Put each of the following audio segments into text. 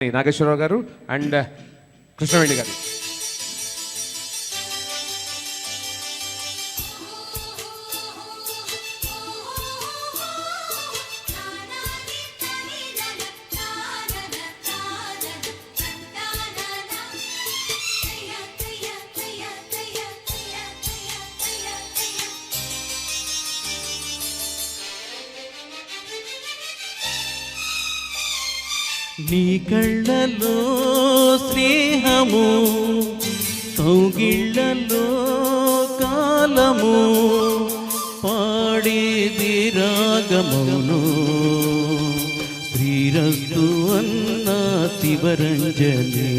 నాగేశ్వరరావు గారు అండ్ కృష్ణవేణి గారు. నీ కళ్ళలో స్నేహము, కౌగిళ్ళలో కాలము, పాడేది రాగమౌను. శ్రీరస్తు అన్న శివరంజని,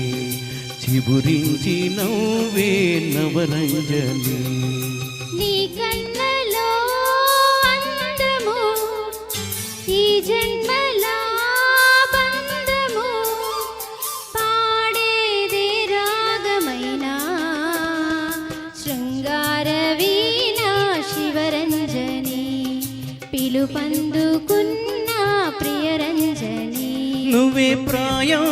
చిబురించి నవ్వే నవరంజని. నీ కళ్ళలో అందము, ఈ జన్మలా బంధము, పాడేది రాగమైన శృంగార వీణ శివరంజని, పిలుపందుకున్న ప్రియరంజని. నువ్వే ప్రాయం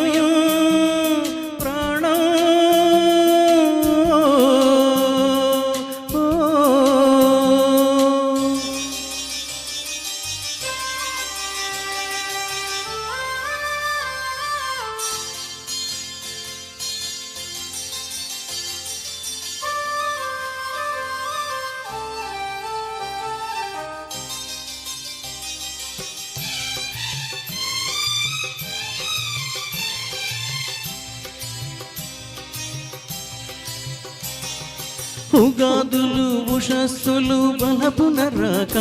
ఉగాదులు ఉషస్సులు బలపున రాక,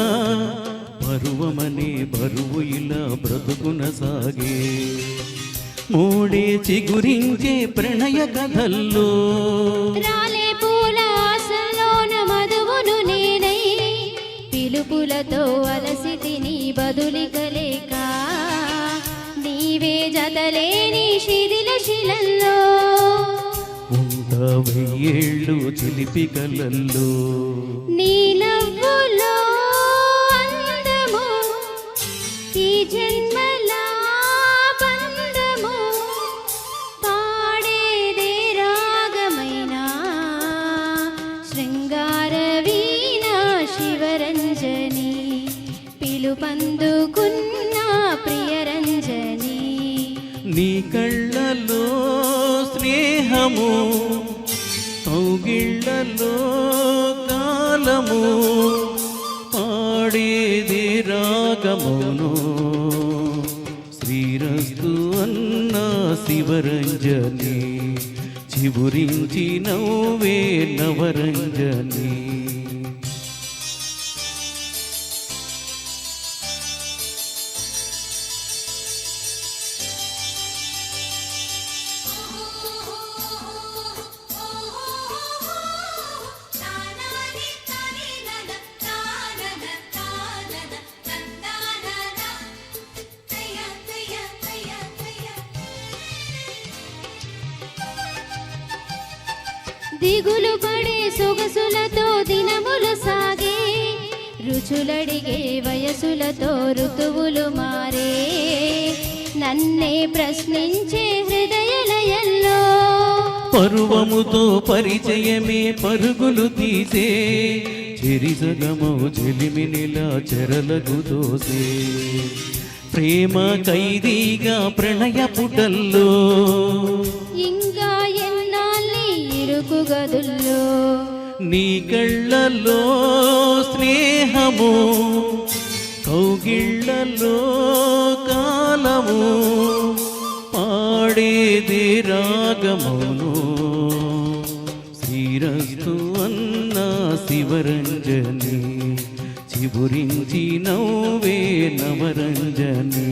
పరువమనే బరువు ఇలా బ్రతుకున సాగే. మూడే చిగురించే ప్రణయ కథల్లో, రాలే పూల ఆశలోన మధువును నేనై, పిలుపులతో అలసితి నీ బదులికలేక. నీవే జతలేని శిథిల శిలల్లో, వెయ్యేళ్ళు చిలిపి కలల్లో. నీ నవ్వులో అందము, ఈ జన్మలా బంధము, పాడేదే రాగమైన శృంగార వీణ శివరంజని, పిలుపందుకున్న ప్రియరంజని. నీ కళ్ళలో స్నేహము, కౌగిళ్ళలో కాలము, పాడేది రాగమౌను. శ్రీరస్తు అన్న శివరంజని, చిబురించి నవ్వే నవరంజని. దిగులు పడే సొగసులతో దినములు సాగే, రుచులడిగే వయసులతో ఋతువులు మారే. నన్నే ప్రశ్నించే హృదయలయల్లో, పరువముతో పరిచయమే పరుగులు తీసే. చెరిసగమో చెలిమినిలా చెరలకు దోసే. ప్రేమ ఖైదీగా ప్రణయ పుటల్లో, ఇంకా ఎన్నాళ్ళి ఇరుకు గదుల్లో. నీ కళ్ళలో స్నేహము, కౌగిళ్ళలో కాలము, పాడేది రాగమౌను. శ్రీరస్తు అన్న శివరంజని, చిబురించి నవ్వే నవరంజని.